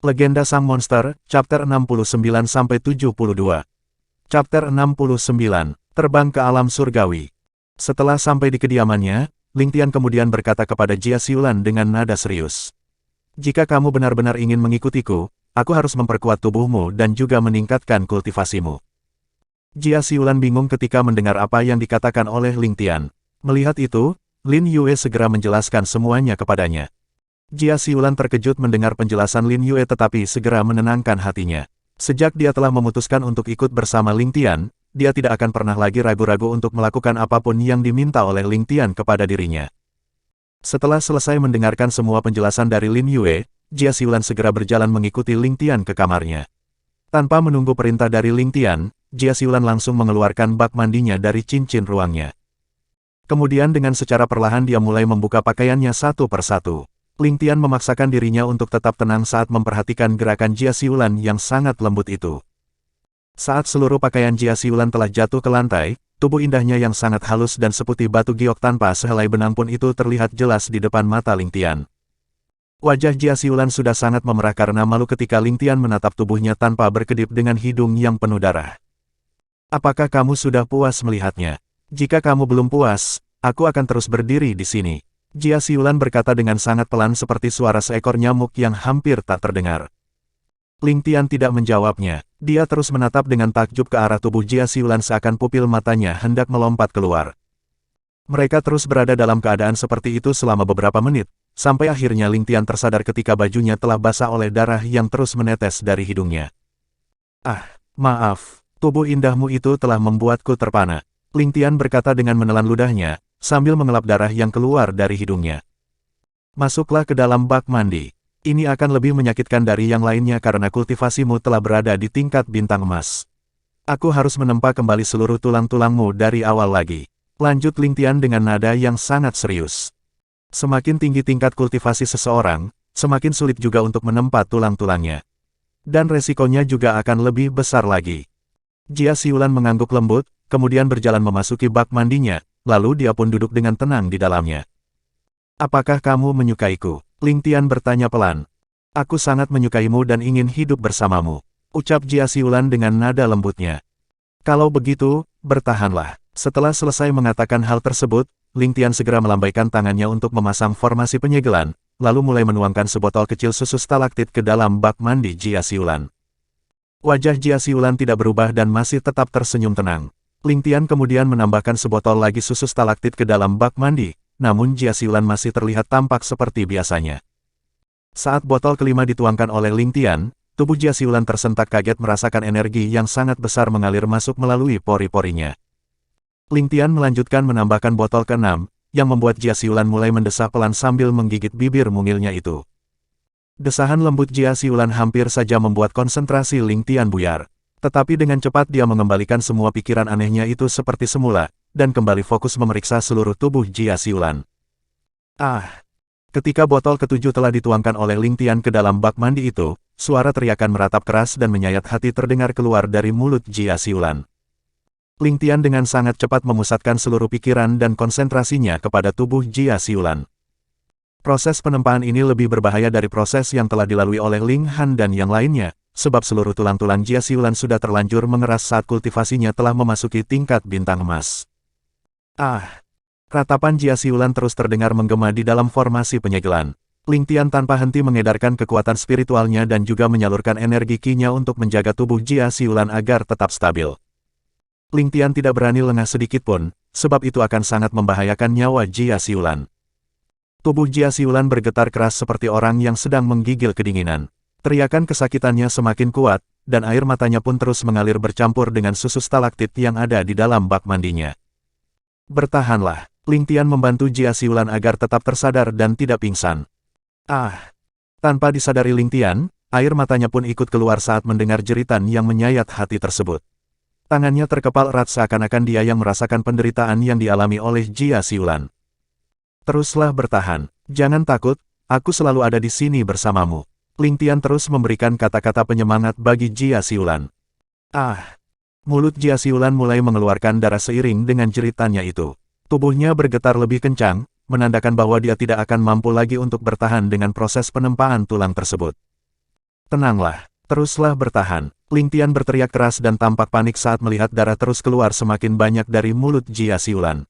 Legenda Sang Monster, Chapter 69-72. Chapter 69, Terbang ke Alam Surgawi. Setelah sampai di kediamannya, Ling Tian kemudian berkata kepada Jia Xiulan dengan nada serius. Jika kamu benar-benar ingin mengikutiku, aku harus memperkuat tubuhmu dan juga meningkatkan kultivasimu. Jia Xiulan bingung ketika mendengar apa yang dikatakan oleh Ling Tian. Melihat itu, Lin Yue segera menjelaskan semuanya kepadanya. Jia Xiulan terkejut mendengar penjelasan Lin Yue tetapi segera menenangkan hatinya. Sejak dia telah memutuskan untuk ikut bersama Ling Tian, dia tidak akan pernah lagi ragu-ragu untuk melakukan apapun yang diminta oleh Ling Tian kepada dirinya. Setelah selesai mendengarkan semua penjelasan dari Lin Yue, Jia Xiulan segera berjalan mengikuti Ling Tian ke kamarnya. Tanpa menunggu perintah dari Ling Tian, Jia Xiulan langsung mengeluarkan bak mandinya dari cincin ruangnya. Kemudian dengan secara perlahan dia mulai membuka pakaiannya satu persatu. Ling Tian memaksakan dirinya untuk tetap tenang saat memperhatikan gerakan Jia Xiulan yang sangat lembut itu. Saat seluruh pakaian Jia Xiulan telah jatuh ke lantai, tubuh indahnya yang sangat halus dan seputih batu giok tanpa sehelai benang pun itu terlihat jelas di depan mata Ling Tian. Wajah Jia Xiulan sudah sangat memerah karena malu ketika Ling Tian menatap tubuhnya tanpa berkedip dengan hidung yang penuh darah. Apakah kamu sudah puas melihatnya? Jika kamu belum puas, aku akan terus berdiri di sini. Jia Xiulan berkata dengan sangat pelan seperti suara seekor nyamuk yang hampir tak terdengar. Ling Tian tidak menjawabnya. Dia terus menatap dengan takjub ke arah tubuh Jia Xiulan seakan pupil matanya hendak melompat keluar. Mereka terus berada dalam keadaan seperti itu selama beberapa menit, sampai akhirnya Ling Tian tersadar ketika bajunya telah basah oleh darah yang terus menetes dari hidungnya. Ah, maaf, tubuh indahmu itu telah membuatku terpana. Ling Tian berkata dengan menelan ludahnya, sambil mengelap darah yang keluar dari hidungnya. Masuklah ke dalam bak mandi. Ini akan lebih menyakitkan dari yang lainnya karena kultivasimu telah berada di tingkat bintang emas. Aku harus menempa kembali seluruh tulang-tulangmu dari awal lagi. Lanjut Ling Tian dengan nada yang sangat serius. Semakin tinggi tingkat kultivasi seseorang, semakin sulit juga untuk menempa tulang-tulangnya. Dan resikonya juga akan lebih besar lagi. Jia Xiulan mengangguk lembut, kemudian berjalan memasuki bak mandinya, lalu dia pun duduk dengan tenang di dalamnya. Apakah kamu menyukaiku? Ling Tian bertanya pelan. Aku sangat menyukaimu dan ingin hidup bersamamu, ucap Jia Xiulan dengan nada lembutnya. Kalau begitu, bertahanlah. Setelah selesai mengatakan hal tersebut, Ling Tian segera melambaikan tangannya untuk memasang formasi penyegelan, lalu mulai menuangkan sebotol kecil susu stalaktit ke dalam bak mandi Jia Xiulan. Wajah Jia Xiulan tidak berubah dan masih tetap tersenyum tenang. Ling Tian kemudian menambahkan sebotol lagi susu stalaktit ke dalam bak mandi, namun Jia Xiulan masih terlihat tampak seperti biasanya. Saat botol kelima dituangkan oleh Ling Tian, tubuh Jia Xiulan tersentak kaget merasakan energi yang sangat besar mengalir masuk melalui pori-porinya. Ling Tian melanjutkan menambahkan botol ke-6, yang membuat Jia Xiulan mulai mendesah pelan sambil menggigit bibir mungilnya itu. Desahan lembut Jia Xiulan hampir saja membuat konsentrasi Ling Tian buyar. Tetapi dengan cepat dia mengembalikan semua pikiran anehnya itu seperti semula, dan kembali fokus memeriksa seluruh tubuh Jia Xiulan. Ah! Ketika botol ketujuh telah dituangkan oleh Ling Tian ke dalam bak mandi itu, suara teriakan meratap keras dan menyayat hati terdengar keluar dari mulut Jia Xiulan. Ling Tian dengan sangat cepat memusatkan seluruh pikiran dan konsentrasinya kepada tubuh Jia Xiulan. Proses penempaan ini lebih berbahaya dari proses yang telah dilalui oleh Ling Han dan yang lainnya, sebab seluruh tulang-tulang Jia Xiulan sudah terlanjur mengeras saat kultivasinya telah memasuki tingkat bintang emas. Ah! Ratapan Jia Xiulan terus terdengar menggema di dalam formasi penyegelan. Ling Tian tanpa henti mengedarkan kekuatan spiritualnya dan juga menyalurkan energi ki-nya untuk menjaga tubuh Jia Xiulan agar tetap stabil. Ling Tian tidak berani lengah sedikit pun, sebab itu akan sangat membahayakan nyawa Jia Xiulan. Tubuh Jia Xiulan bergetar keras seperti orang yang sedang menggigil kedinginan. Teriakan kesakitannya semakin kuat, dan air matanya pun terus mengalir bercampur dengan susu stalaktit yang ada di dalam bak mandinya. Bertahanlah. Ling Tian membantu Jia Xiulan agar tetap tersadar dan tidak pingsan. Ah! Tanpa disadari Ling Tian, air matanya pun ikut keluar saat mendengar jeritan yang menyayat hati tersebut. Tangannya terkepal erat seakan-akan dia yang merasakan penderitaan yang dialami oleh Jia Xiulan. Teruslah bertahan. Jangan takut, aku selalu ada di sini bersamamu. Ling Tian terus memberikan kata-kata penyemangat bagi Jia Xiulan. Ah! Mulut Jia Xiulan mulai mengeluarkan darah seiring dengan jeritannya itu. Tubuhnya bergetar lebih kencang, menandakan bahwa dia tidak akan mampu lagi untuk bertahan dengan proses penempaan tulang tersebut. Tenanglah, teruslah bertahan. Ling Tian berteriak keras dan tampak panik saat melihat darah terus keluar semakin banyak dari mulut Jia Siulan.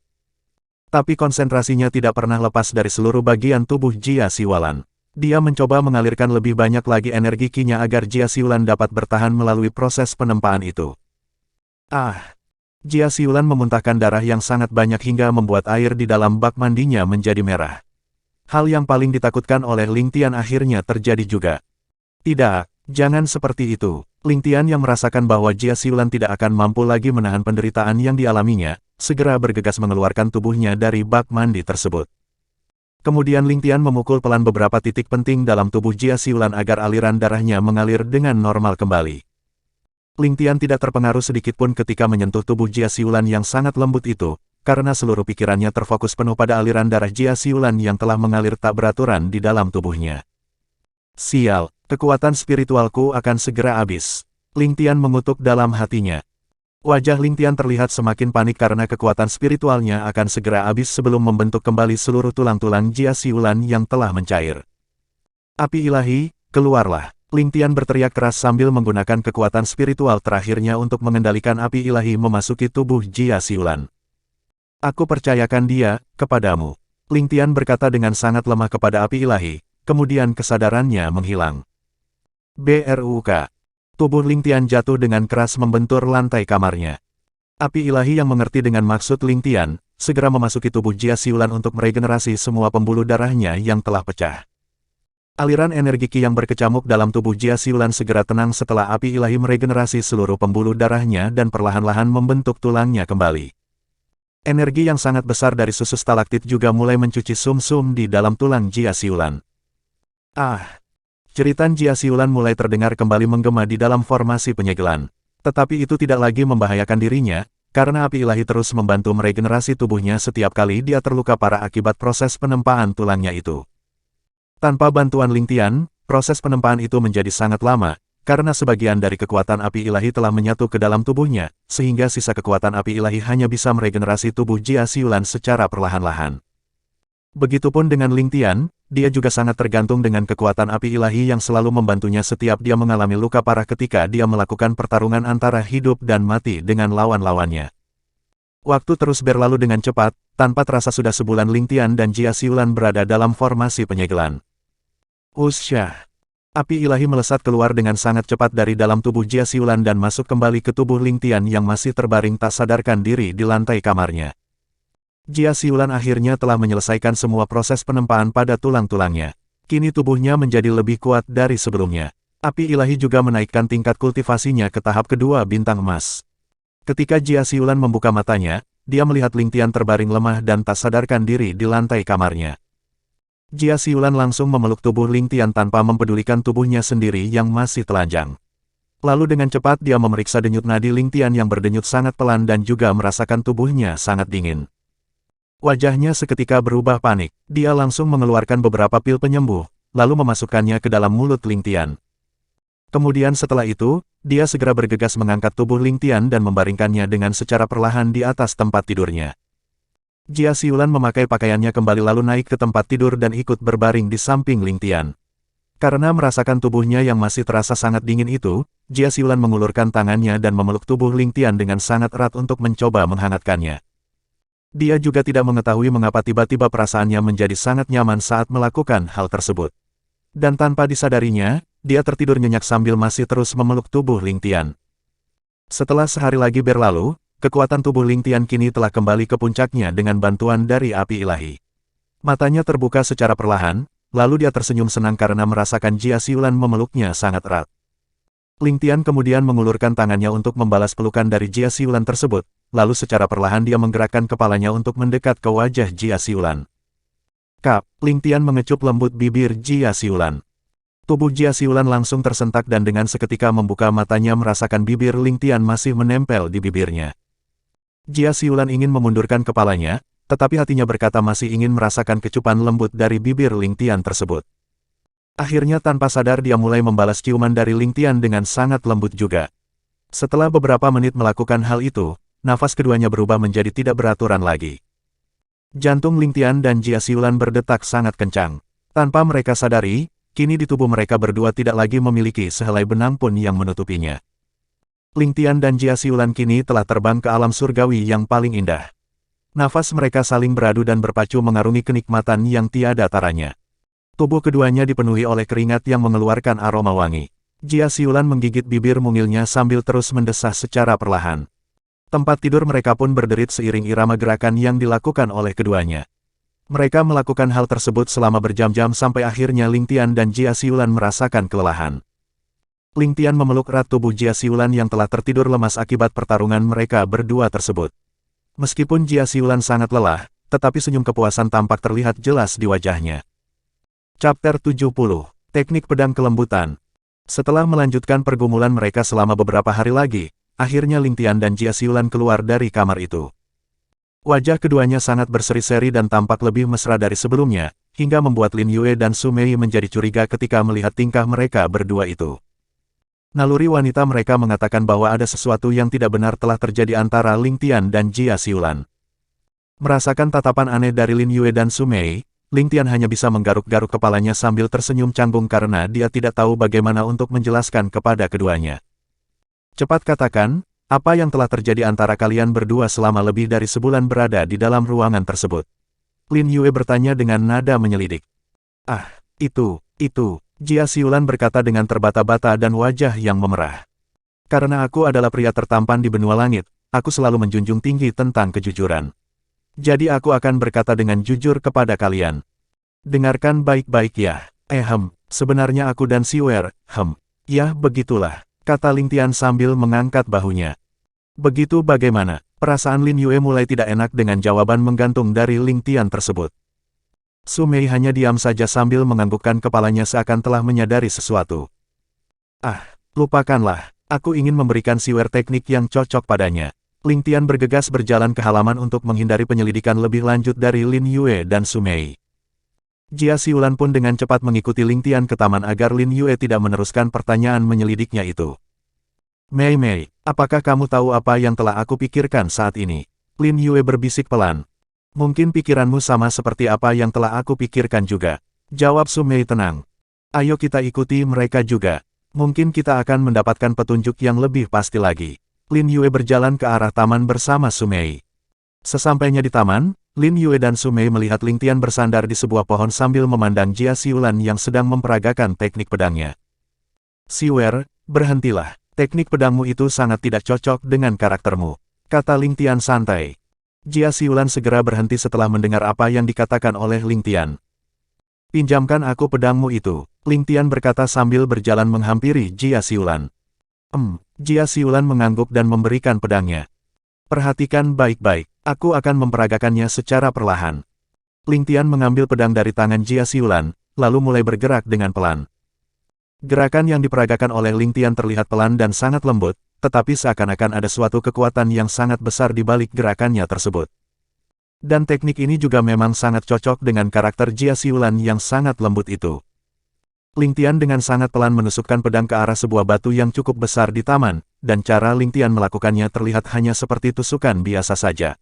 Tapi konsentrasinya tidak pernah lepas dari seluruh bagian tubuh Jia Siulan. Dia mencoba mengalirkan lebih banyak lagi energi Qi-nya agar Jia Siulan dapat bertahan melalui proses penempaan itu. Ah! Jia Siulan memuntahkan darah yang sangat banyak hingga membuat air di dalam bak mandinya menjadi merah. Hal yang paling ditakutkan oleh Ling Tian akhirnya terjadi juga. Tidak, jangan seperti itu. Ling Tian yang merasakan bahwa Jia Siulan tidak akan mampu lagi menahan penderitaan yang dialaminya, segera bergegas mengeluarkan tubuhnya dari bak mandi tersebut. Kemudian Ling Tian memukul pelan beberapa titik penting dalam tubuh Jia Siulan agar aliran darahnya mengalir dengan normal kembali. Ling Tian tidak terpengaruh sedikitpun ketika menyentuh tubuh Jia Siulan yang sangat lembut itu, karena seluruh pikirannya terfokus penuh pada aliran darah Jia Siulan yang telah mengalir tak beraturan di dalam tubuhnya. Sial, kekuatan spiritualku akan segera habis. Ling Tian mengutuk dalam hatinya. Wajah Ling Tian terlihat semakin panik karena kekuatan spiritualnya akan segera habis sebelum membentuk kembali seluruh tulang-tulang Jia Siulan yang telah mencair. Api ilahi, keluarlah. Ling Tian berteriak keras sambil menggunakan kekuatan spiritual terakhirnya untuk mengendalikan api ilahi memasuki tubuh Jia Siulan. Aku percayakan dia, kepadamu. Ling Tian berkata dengan sangat lemah kepada api ilahi. Kemudian kesadarannya menghilang. BRUK. Tubuh Ling Tian jatuh dengan keras membentur lantai kamarnya. Api ilahi yang mengerti dengan maksud Ling Tian, segera memasuki tubuh Jia Siulan untuk meregenerasi semua pembuluh darahnya yang telah pecah. Aliran energi Qi yang berkecamuk dalam tubuh Jia Siulan segera tenang setelah api ilahi meregenerasi seluruh pembuluh darahnya dan perlahan-lahan membentuk tulangnya kembali. Energi yang sangat besar dari susu stalaktit juga mulai mencuci sum-sum di dalam tulang Jia Siulan. Ah! Jeritan Jia Siulan mulai terdengar kembali menggema di dalam formasi penyegelan. Tetapi itu tidak lagi membahayakan dirinya, karena api ilahi terus membantu meregenerasi tubuhnya setiap kali dia terluka parah akibat proses penempaan tulangnya itu. Tanpa bantuan Ling Tian, proses penempaan itu menjadi sangat lama, karena sebagian dari kekuatan api ilahi telah menyatu ke dalam tubuhnya, sehingga sisa kekuatan api ilahi hanya bisa meregenerasi tubuh Jia Siulan secara perlahan-lahan. Begitupun dengan Ling Tian, dia juga sangat tergantung dengan kekuatan api ilahi yang selalu membantunya setiap dia mengalami luka parah ketika dia melakukan pertarungan antara hidup dan mati dengan lawan-lawannya. Waktu terus berlalu dengan cepat, tanpa terasa sudah sebulan Ling Tian dan Jia Siulan berada dalam formasi penyegelan. Usyah! Api ilahi melesat keluar dengan sangat cepat dari dalam tubuh Jia Siulan dan masuk kembali ke tubuh Ling Tian yang masih terbaring tak sadarkan diri di lantai kamarnya. Jia Siulan akhirnya telah menyelesaikan semua proses penempaan pada tulang-tulangnya. Kini tubuhnya menjadi lebih kuat dari sebelumnya. Api ilahi juga menaikkan tingkat kultivasinya ke tahap kedua bintang emas. Ketika Jia Siulan membuka matanya, dia melihat Ling Tian terbaring lemah dan tak sadarkan diri di lantai kamarnya. Jia Siulan langsung memeluk tubuh Ling Tian tanpa mempedulikan tubuhnya sendiri yang masih telanjang. Lalu dengan cepat dia memeriksa denyut nadi Ling Tian yang berdenyut sangat pelan dan juga merasakan tubuhnya sangat dingin. Wajahnya seketika berubah panik. Dia langsung mengeluarkan beberapa pil penyembuh, lalu memasukkannya ke dalam mulut Ling Tian. Kemudian setelah itu, dia segera bergegas mengangkat tubuh Ling Tian dan membaringkannya dengan secara perlahan di atas tempat tidurnya. Jia Siulan memakai pakaiannya kembali lalu naik ke tempat tidur dan ikut berbaring di samping Ling Tian. Karena merasakan tubuhnya yang masih terasa sangat dingin itu, Jia Siulan mengulurkan tangannya dan memeluk tubuh Ling Tian dengan sangat erat untuk mencoba menghangatkannya. Dia juga tidak mengetahui mengapa tiba-tiba perasaannya menjadi sangat nyaman saat melakukan hal tersebut. Dan tanpa disadarinya, dia tertidur nyenyak sambil masih terus memeluk tubuh Ling Tian. Setelah sehari lagi berlalu, kekuatan tubuh Ling Tian kini telah kembali ke puncaknya dengan bantuan dari api ilahi. Matanya terbuka secara perlahan, lalu dia tersenyum senang karena merasakan Jia Siulan memeluknya sangat erat. Ling Tian kemudian mengulurkan tangannya untuk membalas pelukan dari Jia Siulan tersebut, lalu secara perlahan dia menggerakkan kepalanya untuk mendekat ke wajah Jia Siulan. Kap, Ling Tian mengecup lembut bibir Jia Siulan. Tubuh Jia Siulan langsung tersentak dan dengan seketika membuka matanya merasakan bibir Ling Tian masih menempel di bibirnya. Jia Siulan ingin memundurkan kepalanya, tetapi hatinya berkata masih ingin merasakan kecupan lembut dari bibir Ling Tian tersebut. Akhirnya tanpa sadar dia mulai membalas ciuman dari Ling Tian dengan sangat lembut juga. Setelah beberapa menit melakukan hal itu, nafas keduanya berubah menjadi tidak beraturan lagi. Jantung Ling Tian dan Jia Siulan berdetak sangat kencang. Tanpa mereka sadari, kini di tubuh mereka berdua tidak lagi memiliki sehelai benang pun yang menutupinya. Ling Tian dan Jia Siulan kini telah terbang ke alam surgawi yang paling indah. Nafas mereka saling beradu dan berpacu mengarungi kenikmatan yang tiada taranya. Tubuh keduanya dipenuhi oleh keringat yang mengeluarkan aroma wangi. Jia Siulan menggigit bibir mungilnya sambil terus mendesah secara perlahan. Tempat tidur mereka pun berderit seiring irama gerakan yang dilakukan oleh keduanya. Mereka melakukan hal tersebut selama berjam-jam sampai akhirnya Ling Tian dan Jia Siulan merasakan kelelahan. Ling Tian memeluk erat tubuh Jia Siulan yang telah tertidur lemas akibat pertarungan mereka berdua tersebut. Meskipun Jia Siulan sangat lelah, tetapi senyum kepuasan tampak terlihat jelas di wajahnya. Chapter 70. Teknik Pedang Kelembutan. Setelah melanjutkan pergumulan mereka selama beberapa hari lagi, akhirnya Ling Tian dan Jia Siulan keluar dari kamar itu. Wajah keduanya sangat berseri-seri dan tampak lebih mesra dari sebelumnya, hingga membuat Lin Yue dan Su Mei menjadi curiga ketika melihat tingkah mereka berdua itu. Naluri wanita mereka mengatakan bahwa ada sesuatu yang tidak benar telah terjadi antara Ling Tian dan Jia Siulan. Merasakan tatapan aneh dari Lin Yue dan Su Mei, Ling Tian hanya bisa menggaruk-garuk kepalanya sambil tersenyum canggung karena dia tidak tahu bagaimana untuk menjelaskan kepada keduanya. Cepat katakan, apa yang telah terjadi antara kalian berdua selama lebih dari sebulan berada di dalam ruangan tersebut? Lin Yue bertanya dengan nada menyelidik. Ah, itu, Jia Siulan berkata dengan terbata-bata dan wajah yang memerah. Karena aku adalah pria tertampan di benua langit, aku selalu menjunjung tinggi tentang kejujuran. Jadi aku akan berkata dengan jujur kepada kalian. Dengarkan baik-baik ya. Sebenarnya aku dan Siwer, ya begitulah, kata Ling Tian sambil mengangkat bahunya. Begitu bagaimana? Perasaan Lin Yue mulai tidak enak dengan jawaban menggantung dari Ling Tian tersebut. Su Mei hanya diam saja sambil menganggukkan kepalanya seakan telah menyadari sesuatu. Ah, lupakanlah, aku ingin memberikan Siwer teknik yang cocok padanya. Ling Tian bergegas berjalan ke halaman untuk menghindari penyelidikan lebih lanjut dari Lin Yue dan Su Mei. Jia Siulan pun dengan cepat mengikuti Ling Tian ke taman agar Lin Yue tidak meneruskan pertanyaan menyelidiknya itu. Mei, apakah kamu tahu apa yang telah aku pikirkan saat ini? Lin Yue berbisik pelan. Mungkin pikiranmu sama seperti apa yang telah aku pikirkan juga. Jawab Su Mei tenang. Ayo kita ikuti mereka juga. Mungkin kita akan mendapatkan petunjuk yang lebih pasti lagi. Lin Yue berjalan ke arah taman bersama Su Mei. Sesampainya di taman, Lin Yue dan Su Mei melihat Ling Tian bersandar di sebuah pohon sambil memandang Jia Siulan yang sedang memperagakan teknik pedangnya. Siwer, berhentilah. Teknik pedangmu itu sangat tidak cocok dengan karaktermu, kata Ling Tian santai. Jia Siulan segera berhenti setelah mendengar apa yang dikatakan oleh Ling Tian. Pinjamkan aku pedangmu itu, Ling Tian berkata sambil berjalan menghampiri Jia Siulan. Jia Siulan mengangguk dan memberikan pedangnya. Perhatikan baik-baik, aku akan memperagakannya secara perlahan. Ling Tian mengambil pedang dari tangan Jia Siulan, lalu mulai bergerak dengan pelan. Gerakan yang diperagakan oleh Ling Tian terlihat pelan dan sangat lembut, tetapi seakan-akan ada suatu kekuatan yang sangat besar di balik gerakannya tersebut. Dan teknik ini juga memang sangat cocok dengan karakter Jia Siulan yang sangat lembut itu. Ling Tian dengan sangat pelan menusukkan pedang ke arah sebuah batu yang cukup besar di taman, dan cara Ling Tian melakukannya terlihat hanya seperti tusukan biasa saja.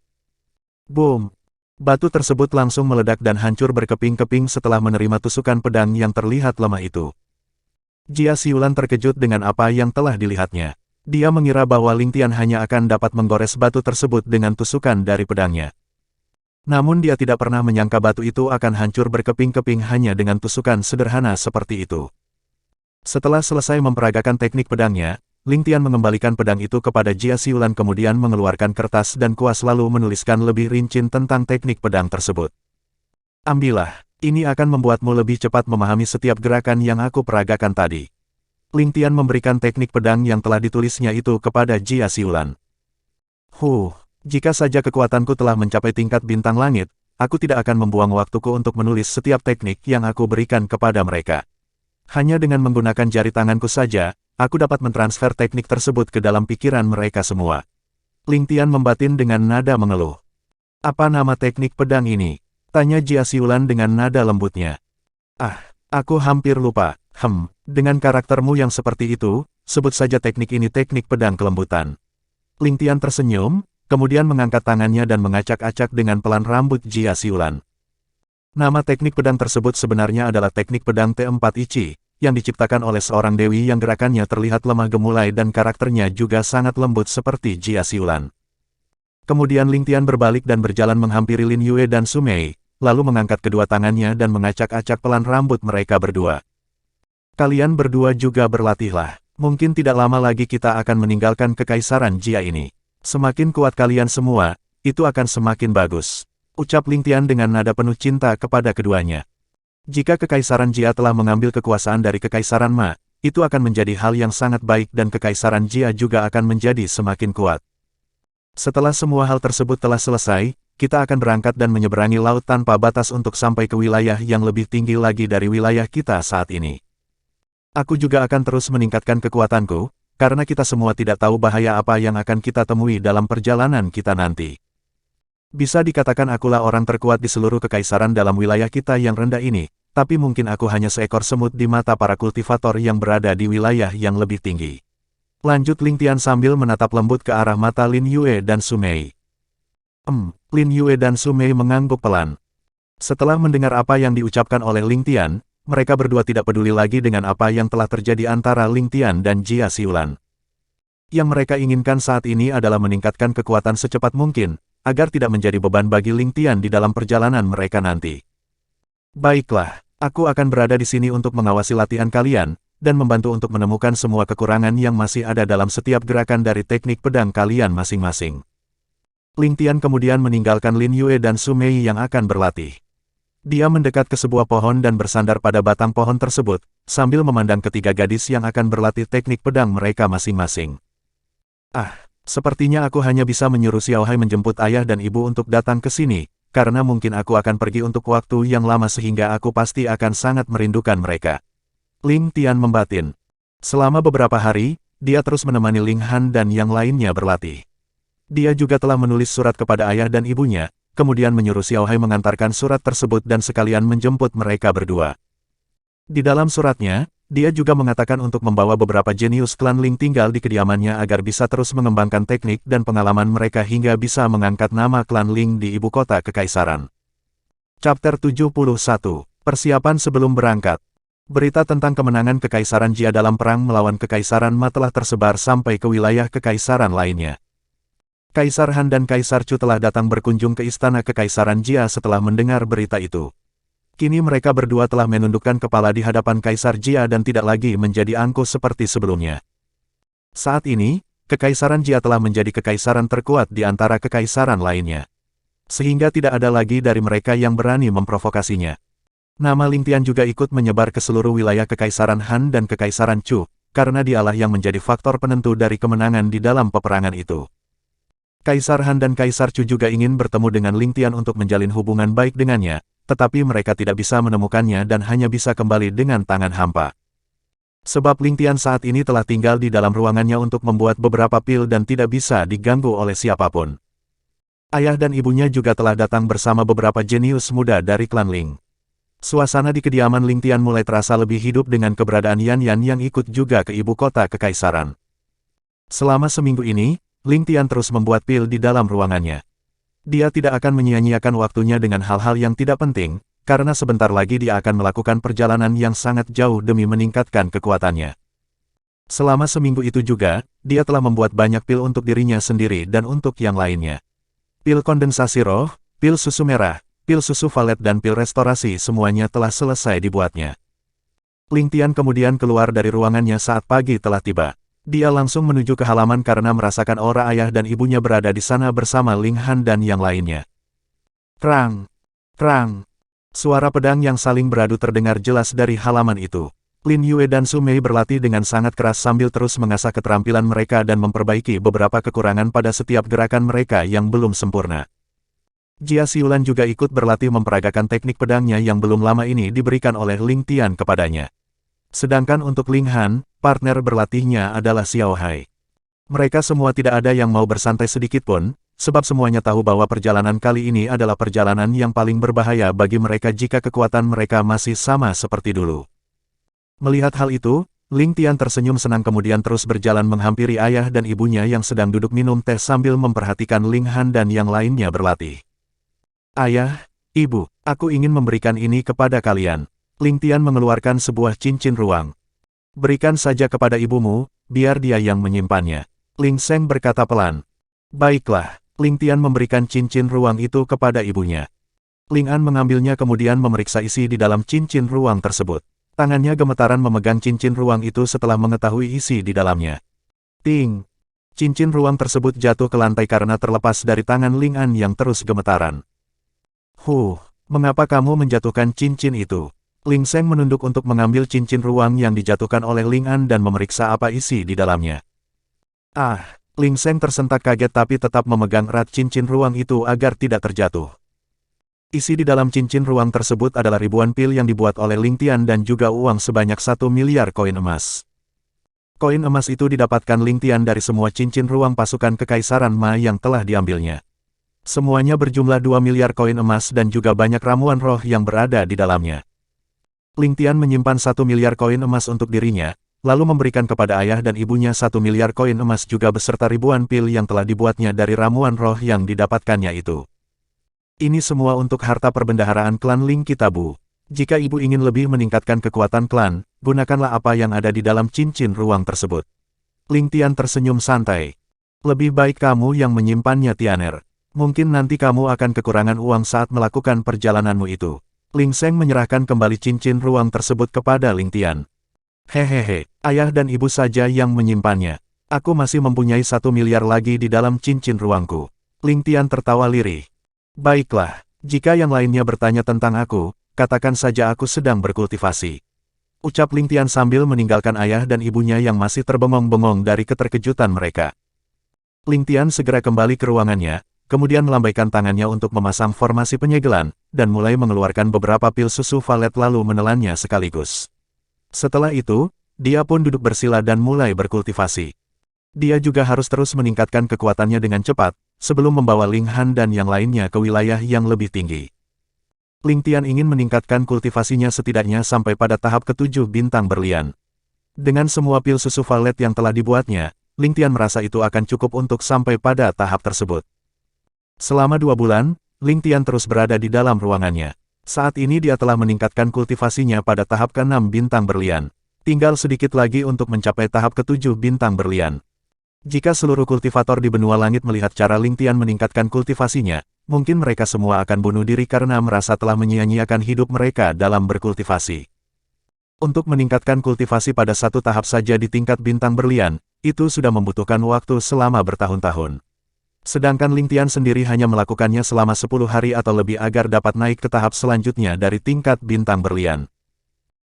Boom! Batu tersebut langsung meledak dan hancur berkeping-keping setelah menerima tusukan pedang yang terlihat lemah itu. Jia Siulan terkejut dengan apa yang telah dilihatnya. Dia mengira bahwa Ling Tian hanya akan dapat menggores batu tersebut dengan tusukan dari pedangnya. Namun dia tidak pernah menyangka batu itu akan hancur berkeping-keping hanya dengan tusukan sederhana seperti itu. Setelah selesai memperagakan teknik pedangnya, Ling Tian mengembalikan pedang itu kepada Jia Siulan kemudian mengeluarkan kertas dan kuas lalu menuliskan lebih rinci tentang teknik pedang tersebut. Ambillah. Ini akan membuatmu lebih cepat memahami setiap gerakan yang aku peragakan tadi. Ling Tian memberikan teknik pedang yang telah ditulisnya itu kepada Jia Siulan. Jika saja kekuatanku telah mencapai tingkat bintang langit, aku tidak akan membuang waktuku untuk menulis setiap teknik yang aku berikan kepada mereka. Hanya dengan menggunakan jari tanganku saja, aku dapat mentransfer teknik tersebut ke dalam pikiran mereka semua. Ling Tian membatin dengan nada mengeluh. Apa nama teknik pedang ini? Tanya Jia Siulan dengan nada lembutnya. Aku hampir lupa. Dengan karaktermu yang seperti itu, sebut saja teknik ini teknik pedang kelembutan. Ling Tian tersenyum, kemudian mengangkat tangannya dan mengacak-acak dengan pelan rambut Jia Siulan. Nama teknik pedang tersebut sebenarnya adalah teknik pedang T4 Ichi, yang diciptakan oleh seorang dewi yang gerakannya terlihat lemah gemulai dan karakternya juga sangat lembut seperti Jia Siulan. Kemudian Ling Tian berbalik dan berjalan menghampiri Lin Yue dan Su Mei, lalu mengangkat kedua tangannya dan mengacak-acak pelan rambut mereka berdua. Kalian berdua juga berlatihlah. Mungkin tidak lama lagi kita akan meninggalkan kekaisaran Jia ini. Semakin kuat kalian semua, itu akan semakin bagus. Ucap Ling Tian dengan nada penuh cinta kepada keduanya. Jika kekaisaran Jia telah mengambil kekuasaan dari kekaisaran Ma, itu akan menjadi hal yang sangat baik dan kekaisaran Jia juga akan menjadi semakin kuat. Setelah semua hal tersebut telah selesai, kita akan berangkat dan menyeberangi laut tanpa batas untuk sampai ke wilayah yang lebih tinggi lagi dari wilayah kita saat ini. Aku juga akan terus meningkatkan kekuatanku, karena kita semua tidak tahu bahaya apa yang akan kita temui dalam perjalanan kita nanti. Bisa dikatakan akulah orang terkuat di seluruh kekaisaran dalam wilayah kita yang rendah ini, tapi mungkin aku hanya seekor semut di mata para kultivator yang berada di wilayah yang lebih tinggi. Lanjut Ling Tian sambil menatap lembut ke arah mata Lin Yue dan Su Mei. Lin Yue dan Su Mei mengangguk pelan. Setelah mendengar apa yang diucapkan oleh Ling Tian, mereka berdua tidak peduli lagi dengan apa yang telah terjadi antara Ling Tian dan Jia Siulan. Yang mereka inginkan saat ini adalah meningkatkan kekuatan secepat mungkin, agar tidak menjadi beban bagi Ling Tian di dalam perjalanan mereka nanti. Baiklah, aku akan berada di sini untuk mengawasi latihan kalian, dan membantu untuk menemukan semua kekurangan yang masih ada dalam setiap gerakan dari teknik pedang kalian masing-masing. Ling Tian kemudian meninggalkan Lin Yue dan Su Mei yang akan berlatih. Dia mendekat ke sebuah pohon dan bersandar pada batang pohon tersebut, sambil memandang ketiga gadis yang akan berlatih teknik pedang mereka masing-masing. Sepertinya aku hanya bisa menyuruh Xiao Hai menjemput ayah dan ibu untuk datang ke sini, karena mungkin aku akan pergi untuk waktu yang lama sehingga aku pasti akan sangat merindukan mereka. Ling Tian membatin. Selama beberapa hari, dia terus menemani Ling Han dan yang lainnya berlatih. Dia juga telah menulis surat kepada ayah dan ibunya, kemudian menyuruh Xiao Hai mengantarkan surat tersebut dan sekalian menjemput mereka berdua. Di dalam suratnya, dia juga mengatakan untuk membawa beberapa jenius klan Ling tinggal di kediamannya agar bisa terus mengembangkan teknik dan pengalaman mereka hingga bisa mengangkat nama klan Ling di ibu kota kekaisaran. Chapter 71. Persiapan sebelum berangkat. Berita tentang kemenangan kekaisaran Jia dalam perang melawan kekaisaran Ma telah tersebar sampai ke wilayah kekaisaran lainnya. Kaisar Han dan Kaisar Chu telah datang berkunjung ke istana kekaisaran Jia setelah mendengar berita itu. Kini mereka berdua telah menundukkan kepala di hadapan Kaisar Jia dan tidak lagi menjadi angkuh seperti sebelumnya. Saat ini, kekaisaran Jia telah menjadi kekaisaran terkuat di antara kekaisaran lainnya. Sehingga tidak ada lagi dari mereka yang berani memprovokasinya. Nama Ling Tian juga ikut menyebar ke seluruh wilayah kekaisaran Han dan kekaisaran Chu, karena dialah yang menjadi faktor penentu dari kemenangan di dalam peperangan itu. Kaisar Han dan Kaisar Chu juga ingin bertemu dengan Ling Tian untuk menjalin hubungan baik dengannya, tetapi mereka tidak bisa menemukannya dan hanya bisa kembali dengan tangan hampa. Sebab Ling Tian saat ini telah tinggal di dalam ruangannya untuk membuat beberapa pil dan tidak bisa diganggu oleh siapapun. Ayah dan ibunya juga telah datang bersama beberapa jenius muda dari klan Ling. Suasana di kediaman Ling Tian mulai terasa lebih hidup dengan keberadaan Yan Yan yang ikut juga ke ibu kota kekaisaran. Selama seminggu ini, Ling Tian terus membuat pil di dalam ruangannya. Dia tidak akan menyia-nyiakan waktunya dengan hal-hal yang tidak penting, karena sebentar lagi dia akan melakukan perjalanan yang sangat jauh demi meningkatkan kekuatannya. Selama seminggu itu juga, dia telah membuat banyak pil untuk dirinya sendiri dan untuk yang lainnya. Pil kondensasi roh, pil susu merah, pil susu valet dan pil restorasi semuanya telah selesai dibuatnya. Ling Tian kemudian keluar dari ruangannya saat pagi telah tiba. Dia langsung menuju ke halaman karena merasakan aura ayah dan ibunya berada di sana bersama Ling Han dan yang lainnya. Krang! Krang! Suara pedang yang saling beradu terdengar jelas dari halaman itu. Lin Yue dan Su Mei berlatih dengan sangat keras sambil terus mengasah keterampilan mereka dan memperbaiki beberapa kekurangan pada setiap gerakan mereka yang belum sempurna. Jia Siulan juga ikut berlatih memperagakan teknik pedangnya yang belum lama ini diberikan oleh Ling Tian kepadanya. Sedangkan untuk Ling Han, partner berlatihnya adalah Xiao Hai. Mereka semua tidak ada yang mau bersantai sedikit pun, sebab semuanya tahu bahwa perjalanan kali ini adalah perjalanan yang paling berbahaya bagi mereka jika kekuatan mereka masih sama seperti dulu. Melihat hal itu, Ling Tian tersenyum senang kemudian terus berjalan menghampiri ayah dan ibunya yang sedang duduk minum teh sambil memperhatikan Ling Han dan yang lainnya berlatih. Ayah, Ibu, aku ingin memberikan ini kepada kalian. Ling Tian mengeluarkan sebuah cincin ruang. Berikan saja kepada ibumu, biar dia yang menyimpannya. Ling Seng berkata pelan. Baiklah, Ling Tian memberikan cincin ruang itu kepada ibunya. Ling An mengambilnya kemudian memeriksa isi di dalam cincin ruang tersebut. Tangannya gemetaran memegang cincin ruang itu setelah mengetahui isi di dalamnya. Ting! Cincin ruang tersebut jatuh ke lantai karena terlepas dari tangan Ling An yang terus gemetaran. Mengapa kamu menjatuhkan cincin itu? Ling Seng menunduk untuk mengambil cincin ruang yang dijatuhkan oleh Ling An dan memeriksa apa isi di dalamnya. Ling Seng tersentak kaget tapi tetap memegang erat cincin ruang itu agar tidak terjatuh. Isi di dalam cincin ruang tersebut adalah ribuan pil yang dibuat oleh Ling Tian dan juga uang sebanyak 1 miliar koin emas. Koin emas itu didapatkan Ling Tian dari semua cincin ruang pasukan Kekaisaran Ma yang telah diambilnya. Semuanya berjumlah 2 miliar koin emas dan juga banyak ramuan roh yang berada di dalamnya. Ling Tian menyimpan 1 miliar koin emas untuk dirinya, lalu memberikan kepada ayah dan ibunya 1 miliar koin emas juga beserta ribuan pil yang telah dibuatnya dari ramuan roh yang didapatkannya itu. Ini semua untuk harta perbendaharaan klan Ling Kitabu. Jika ibu ingin lebih meningkatkan kekuatan klan, gunakanlah apa yang ada di dalam cincin ruang tersebut. Ling Tian tersenyum santai. Lebih baik kamu yang menyimpannya, Tianer. Mungkin nanti kamu akan kekurangan uang saat melakukan perjalananmu itu. Ling Seng menyerahkan kembali cincin ruang tersebut kepada Ling Tian. Hehehe, ayah dan ibu saja yang menyimpannya. Aku masih mempunyai 1 miliar lagi di dalam cincin ruangku. Ling Tian tertawa lirih. Baiklah, jika yang lainnya bertanya tentang aku, katakan saja aku sedang berkultivasi. Ucap Ling Tian sambil meninggalkan ayah dan ibunya yang masih terbengong-bengong dari keterkejutan mereka. Ling Tian segera kembali ke ruangannya, kemudian melambaikan tangannya untuk memasang formasi penyegelan, dan mulai mengeluarkan beberapa pil susu valet lalu menelannya sekaligus. Setelah itu, dia pun duduk bersila dan mulai berkultivasi. Dia juga harus terus meningkatkan kekuatannya dengan cepat, sebelum membawa Ling Han dan yang lainnya ke wilayah yang lebih tinggi. Ling Tian ingin meningkatkan kultivasinya setidaknya sampai pada tahap ke-7 bintang berlian. Dengan semua pil susu valet yang telah dibuatnya, Ling Tian merasa itu akan cukup untuk sampai pada tahap tersebut. Selama 2 bulan, Ling Tian terus berada di dalam ruangannya. Saat ini dia telah meningkatkan kultivasinya pada tahap ke-6 bintang berlian. Tinggal sedikit lagi untuk mencapai tahap ke-7 bintang berlian. Jika seluruh kultivator di benua langit melihat cara Ling Tian meningkatkan kultivasinya, mungkin mereka semua akan bunuh diri karena merasa telah menyia-nyiakan hidup mereka dalam berkultivasi. Untuk meningkatkan kultivasi pada satu tahap saja di tingkat bintang berlian, itu sudah membutuhkan waktu selama bertahun-tahun. Sedangkan Ling Tian sendiri hanya melakukannya selama 10 hari atau lebih agar dapat naik ke tahap selanjutnya dari tingkat bintang berlian.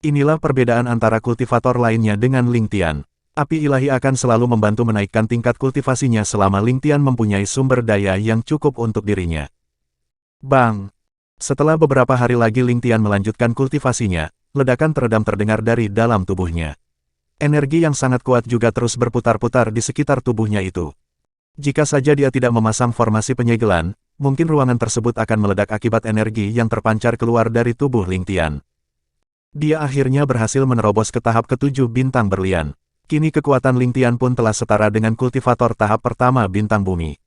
Inilah perbedaan antara kultivator lainnya dengan Ling Tian. Api ilahi akan selalu membantu menaikkan tingkat kultivasinya selama Ling Tian mempunyai sumber daya yang cukup untuk dirinya. Bang! Setelah beberapa hari lagi Ling Tian melanjutkan kultivasinya, ledakan teredam terdengar dari dalam tubuhnya. Energi yang sangat kuat juga terus berputar-putar di sekitar tubuhnya itu. Jika saja dia tidak memasang formasi penyegelan, mungkin ruangan tersebut akan meledak akibat energi yang terpancar keluar dari tubuh Ling Tian. Dia akhirnya berhasil menerobos ke tahap ke-7 bintang berlian. Kini kekuatan Ling Tian pun telah setara dengan kultivator tahap pertama bintang bumi.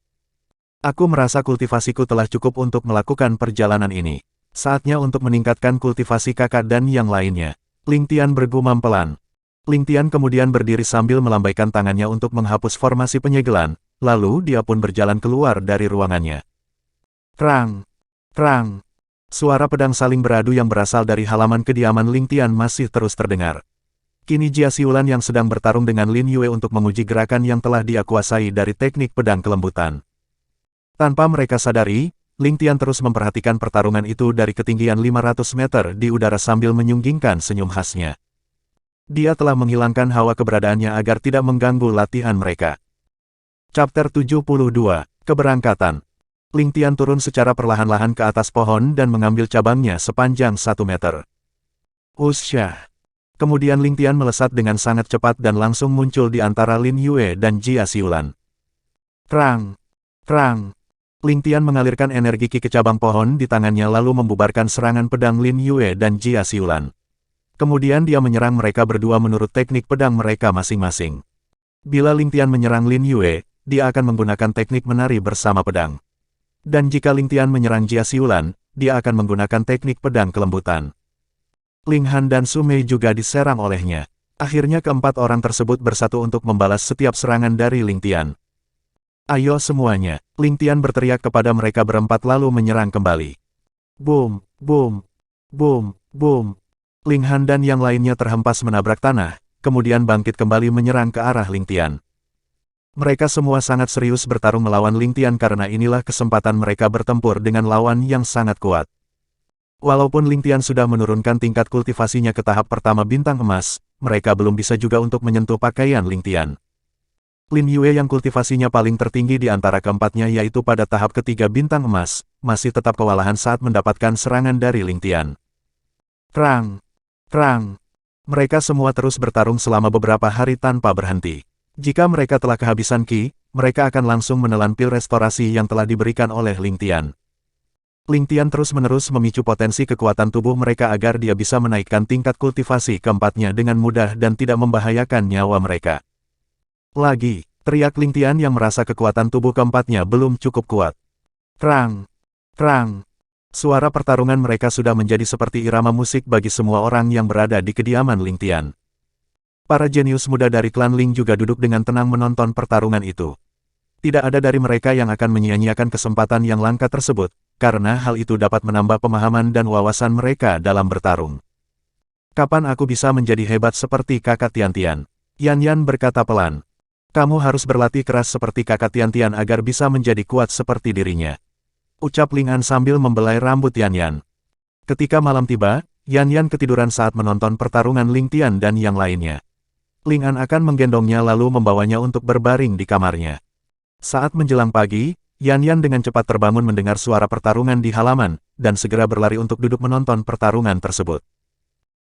Aku merasa kultivasiku telah cukup untuk melakukan perjalanan ini. Saatnya untuk meningkatkan kultivasi kakak dan yang lainnya. Ling Tian bergumam pelan. Ling Tian kemudian berdiri sambil melambaikan tangannya untuk menghapus formasi penyegelan, lalu dia pun berjalan keluar dari ruangannya. Krang! Krang! Suara pedang saling beradu yang berasal dari halaman kediaman Ling Tian masih terus terdengar. Kini Jia Siulan yang sedang bertarung dengan Lin Yue untuk menguji gerakan yang telah dia kuasai dari teknik pedang kelembutan. Tanpa mereka sadari, Ling Tian terus memperhatikan pertarungan itu dari ketinggian 500 meter di udara sambil menyunggingkan senyum khasnya. Dia telah menghilangkan hawa keberadaannya agar tidak mengganggu latihan mereka. Chapter 72, Keberangkatan. Ling Tian turun secara perlahan-lahan ke atas pohon dan mengambil cabangnya sepanjang 1 meter. Usyah. Kemudian Ling Tian melesat dengan sangat cepat dan langsung muncul di antara Lin Yue dan Jia Siulan. Krang! Krang! Ling Tian mengalirkan energi ki ke cabang pohon di tangannya lalu membubarkan serangan pedang Lin Yue dan Jia Siulan. Kemudian dia menyerang mereka berdua menurut teknik pedang mereka masing-masing. Bila Ling Tian menyerang Lin Yue, dia akan menggunakan teknik menari bersama pedang. Dan jika Ling Tian menyerang Jia Siulan, dia akan menggunakan teknik pedang kelembutan. Ling Han dan Su Mei juga diserang olehnya. Akhirnya keempat orang tersebut bersatu untuk membalas setiap serangan dari Ling Tian. Ayo semuanya, Ling Tian berteriak kepada mereka berempat lalu menyerang kembali. Boom, boom, boom, boom. Ling Han dan yang lainnya terhempas menabrak tanah, kemudian bangkit kembali menyerang ke arah Ling Tian. Mereka semua sangat serius bertarung melawan Ling Tian karena inilah kesempatan mereka bertempur dengan lawan yang sangat kuat. Walaupun Ling Tian sudah menurunkan tingkat kultivasinya ke tahap pertama bintang emas, mereka belum bisa juga untuk menyentuh pakaian Ling Tian. Lin Yue yang kultivasinya paling tertinggi di antara keempatnya yaitu pada tahap ketiga bintang emas, masih tetap kewalahan saat mendapatkan serangan dari Ling Tian. Krang! Krang! Mereka semua terus bertarung selama beberapa hari tanpa berhenti. Jika mereka telah kehabisan ki, mereka akan langsung menelan pil restorasi yang telah diberikan oleh Ling Tian. Ling Tian terus-menerus memicu potensi kekuatan tubuh mereka agar dia bisa menaikkan tingkat kultivasi keempatnya dengan mudah dan tidak membahayakan nyawa mereka. Lagi, teriak Ling Tian yang merasa kekuatan tubuh keempatnya belum cukup kuat. Krang! Krang! Suara pertarungan mereka sudah menjadi seperti irama musik bagi semua orang yang berada di kediaman Ling Tian. Para jenius muda dari klan Ling juga duduk dengan tenang menonton pertarungan itu. Tidak ada dari mereka yang akan menyia-nyiakan kesempatan yang langka tersebut, karena hal itu dapat menambah pemahaman dan wawasan mereka dalam bertarung. Kapan aku bisa menjadi hebat seperti kakak Tian-Tian? Yan Yan berkata pelan. Kamu harus berlatih keras seperti kakak Tian-Tian agar bisa menjadi kuat seperti dirinya. Ucap Ling An sambil membelai rambut Yan Yan. Ketika malam tiba, Yan Yan ketiduran saat menonton pertarungan Ling Tian dan yang lainnya. Ling An akan menggendongnya lalu membawanya untuk berbaring di kamarnya. Saat menjelang pagi, Yan Yan dengan cepat terbangun mendengar suara pertarungan di halaman, dan segera berlari untuk duduk menonton pertarungan tersebut.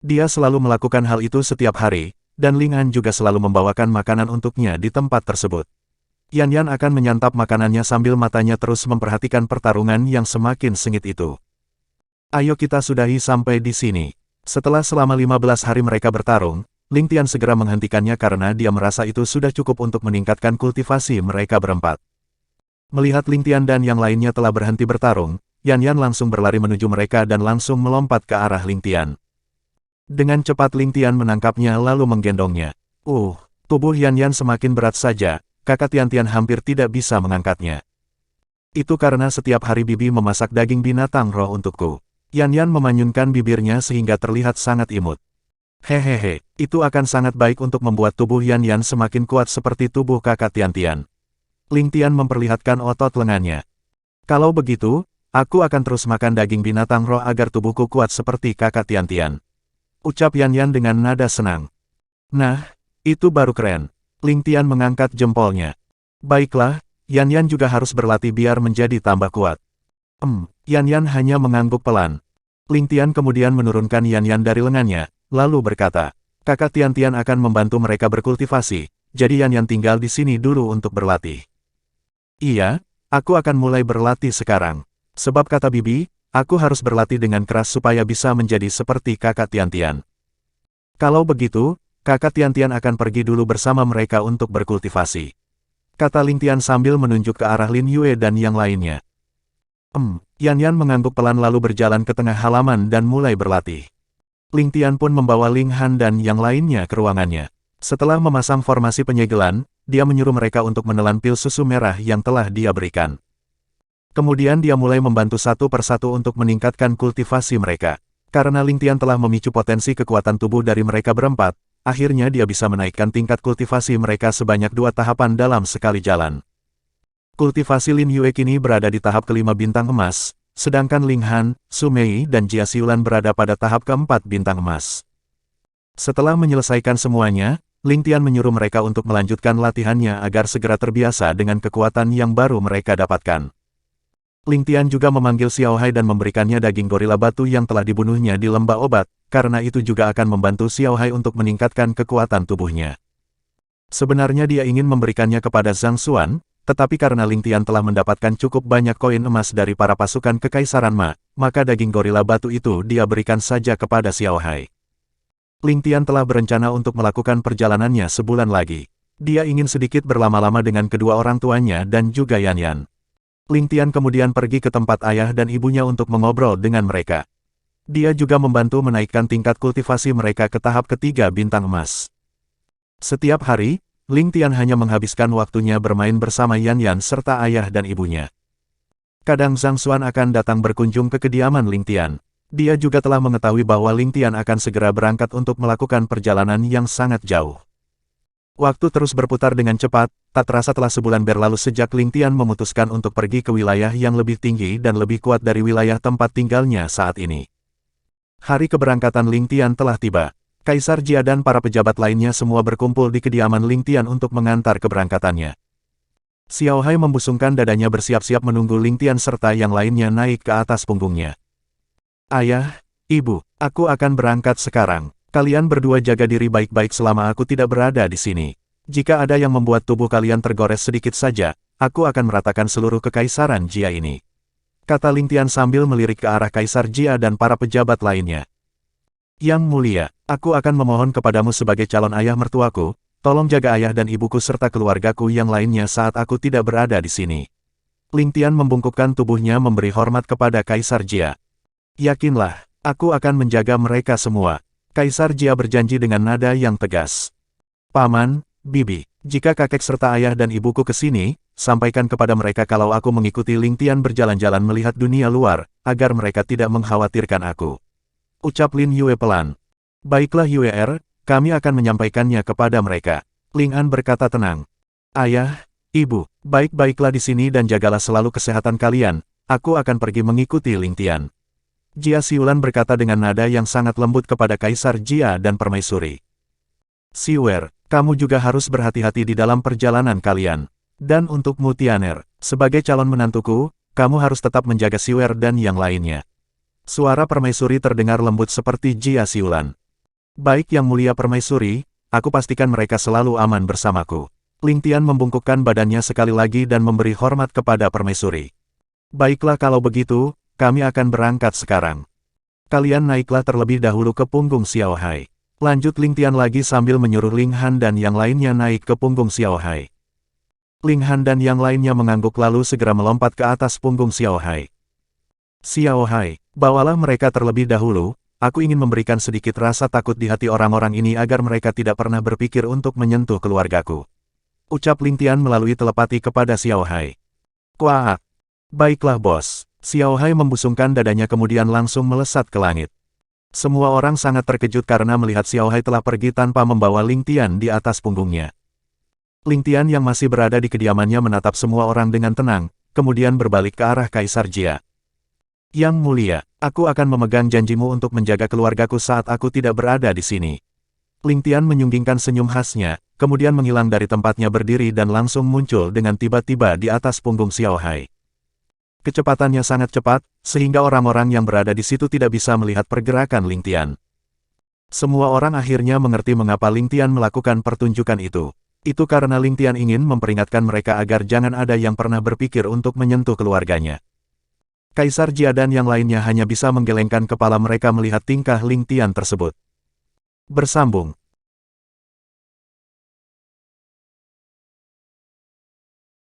Dia selalu melakukan hal itu setiap hari, dan Ling An juga selalu membawakan makanan untuknya di tempat tersebut. Yan Yan akan menyantap makanannya sambil matanya terus memperhatikan pertarungan yang semakin sengit itu. Ayo kita sudahi sampai di sini. Setelah selama 15 hari mereka bertarung, Ling Tian segera menghentikannya karena dia merasa itu sudah cukup untuk meningkatkan kultivasi mereka berempat. Melihat Ling Tian dan yang lainnya telah berhenti bertarung, Yan Yan langsung berlari menuju mereka dan langsung melompat ke arah Ling Tian. Dengan cepat Ling Tian menangkapnya lalu menggendongnya. Tubuh Yan Yan semakin berat saja, kakak Tian-Tian hampir tidak bisa mengangkatnya. Itu karena setiap hari bibi memasak daging binatang roh untukku. Yan Yan memanyunkan bibirnya sehingga terlihat sangat imut. Hehehe, itu akan sangat baik untuk membuat tubuh Yan Yan semakin kuat seperti tubuh kakak Tian-Tian. Ling Tian memperlihatkan otot lengannya. Kalau begitu, aku akan terus makan daging binatang roh agar tubuhku kuat seperti kakak Tian-Tian. Ucap Yan Yan dengan nada senang. Nah, itu baru keren. Ling Tian mengangkat jempolnya. Baiklah, Yan Yan juga harus berlatih biar menjadi tambah kuat. Yan Yan hanya mengangguk pelan. Ling Tian kemudian menurunkan Yan Yan dari lengannya, lalu berkata, kakak Tian-Tian akan membantu mereka berkultivasi, jadi Yan Yan tinggal di sini dulu untuk berlatih. Iya, aku akan mulai berlatih sekarang. Sebab kata bibi, aku harus berlatih dengan keras supaya bisa menjadi seperti kakak Tian-Tian. Kalau begitu, kakak Tian-Tian akan pergi dulu bersama mereka untuk berkultivasi. Kata Ling Tian sambil menunjuk ke arah Lin Yue dan yang lainnya. Yan Yan mengangguk pelan lalu berjalan ke tengah halaman dan mulai berlatih. Ling Tian pun membawa Ling Han dan yang lainnya ke ruangannya. Setelah memasang formasi penyegelan, dia menyuruh mereka untuk menelan pil susu merah yang telah dia berikan. Kemudian dia mulai membantu satu persatu untuk meningkatkan kultivasi mereka. Karena Ling Tian telah memicu potensi kekuatan tubuh dari mereka berempat, akhirnya dia bisa menaikkan tingkat kultivasi mereka sebanyak 2 tahapan dalam sekali jalan. Kultivasi Lin Yue kini berada di tahap kelima bintang emas, sedangkan Ling Han, Su Mei dan Jia Xiulan berada pada tahap keempat bintang emas. Setelah menyelesaikan semuanya, Ling Tian menyuruh mereka untuk melanjutkan latihannya agar segera terbiasa dengan kekuatan yang baru mereka dapatkan. Ling Tian juga memanggil Xiao Hai dan memberikannya daging gorila batu yang telah dibunuhnya di lembah obat, karena itu juga akan membantu Xiao Hai untuk meningkatkan kekuatan tubuhnya. Sebenarnya dia ingin memberikannya kepada Zhang Xuan, tetapi karena Ling Tian telah mendapatkan cukup banyak koin emas dari para pasukan Kekaisaran Ma, maka daging gorila batu itu dia berikan saja kepada Xiao Hai. Ling Tian telah berencana untuk melakukan perjalanannya sebulan lagi. Dia ingin sedikit berlama-lama dengan kedua orang tuanya dan juga Yan Yan. Ling Tian kemudian pergi ke tempat ayah dan ibunya untuk mengobrol dengan mereka. Dia juga membantu menaikkan tingkat kultivasi mereka ke tahap ketiga bintang emas. Setiap hari, Ling Tian hanya menghabiskan waktunya bermain bersama Yan Yan serta ayah dan ibunya. Kadang Zhang Xuan akan datang berkunjung ke kediaman Ling Tian. Dia juga telah mengetahui bahwa Ling Tian akan segera berangkat untuk melakukan perjalanan yang sangat jauh. Waktu terus berputar dengan cepat, tak terasa telah sebulan berlalu sejak Ling Tian memutuskan untuk pergi ke wilayah yang lebih tinggi dan lebih kuat dari wilayah tempat tinggalnya saat ini. Hari keberangkatan Ling Tian telah tiba. Kaisar Jia dan para pejabat lainnya semua berkumpul di kediaman Ling Tian untuk mengantar keberangkatannya. Xiao Hai membusungkan dadanya bersiap-siap menunggu Ling Tian serta yang lainnya naik ke atas punggungnya. Ayah, Ibu, aku akan berangkat sekarang. Kalian berdua jaga diri baik-baik selama aku tidak berada di sini. Jika ada yang membuat tubuh kalian tergores sedikit saja, aku akan meratakan seluruh kekaisaran Jia ini. Kata Ling Tian sambil melirik ke arah Kaisar Jia dan para pejabat lainnya. Yang mulia, aku akan memohon kepadamu sebagai calon ayah mertuaku, tolong jaga ayah dan ibuku serta keluargaku yang lainnya saat aku tidak berada di sini. Ling Tian membungkukkan tubuhnya memberi hormat kepada Kaisar Jia. Yakinlah, aku akan menjaga mereka semua. Kaisar Jia berjanji dengan nada yang tegas. Paman, Bibi, jika kakek serta ayah dan ibuku ke sini, sampaikan kepada mereka kalau aku mengikuti Ling Tian berjalan-jalan melihat dunia luar, agar mereka tidak mengkhawatirkan aku. Ucap Lin Yue pelan. Baiklah Yue kami akan menyampaikannya kepada mereka. Ling An berkata tenang. Ayah, Ibu, baik-baiklah di sini dan jagalah selalu kesehatan kalian, aku akan pergi mengikuti Ling Tian. Jia Xiulan berkata dengan nada yang sangat lembut kepada Kaisar Jia dan Permaisuri. Xiuer, kamu juga harus berhati-hati di dalam perjalanan kalian. Dan untukmu Tianer, sebagai calon menantuku, kamu harus tetap menjaga Xiuer dan yang lainnya. Suara Permaisuri terdengar lembut seperti Jia Xiulan. Baik Yang Mulia Permaisuri, aku pastikan mereka selalu aman bersamaku. Ling Tian membungkukkan badannya sekali lagi dan memberi hormat kepada Permaisuri. Baiklah kalau begitu, kami akan berangkat sekarang. Kalian naiklah terlebih dahulu ke punggung Xiao Hai. Lanjut Ling Tian lagi sambil menyuruh Ling Han dan yang lainnya naik ke punggung Xiao Hai. Ling Han dan yang lainnya mengangguk lalu segera melompat ke atas punggung Xiao Hai. Xiao Hai, bawalah mereka terlebih dahulu, aku ingin memberikan sedikit rasa takut di hati orang-orang ini agar mereka tidak pernah berpikir untuk menyentuh keluargaku. Ucap Ling Tian melalui telepati kepada Xiao Hai. Kuaak. Baiklah bos. Xiao Hai membusungkan dadanya kemudian langsung melesat ke langit. Semua orang sangat terkejut karena melihat Xiao Hai telah pergi tanpa membawa Ling Tian di atas punggungnya. Ling Tian yang masih berada di kediamannya menatap semua orang dengan tenang, kemudian berbalik ke arah Kaisar Jia. Yang mulia, aku akan memegang janjimu untuk menjaga keluargaku saat aku tidak berada di sini. Ling Tian menyunggingkan senyum khasnya, kemudian menghilang dari tempatnya berdiri dan langsung muncul dengan tiba-tiba di atas punggung Xiao Hai. Kecepatannya sangat cepat, sehingga orang-orang yang berada di situ tidak bisa melihat pergerakan Ling Tian. Semua orang akhirnya mengerti mengapa Ling Tian melakukan pertunjukan itu. Itu karena Ling Tian ingin memperingatkan mereka agar jangan ada yang pernah berpikir untuk menyentuh keluarganya. Kaisar Jia dan yang lainnya hanya bisa menggelengkan kepala mereka melihat tingkah Ling Tian tersebut. Bersambung.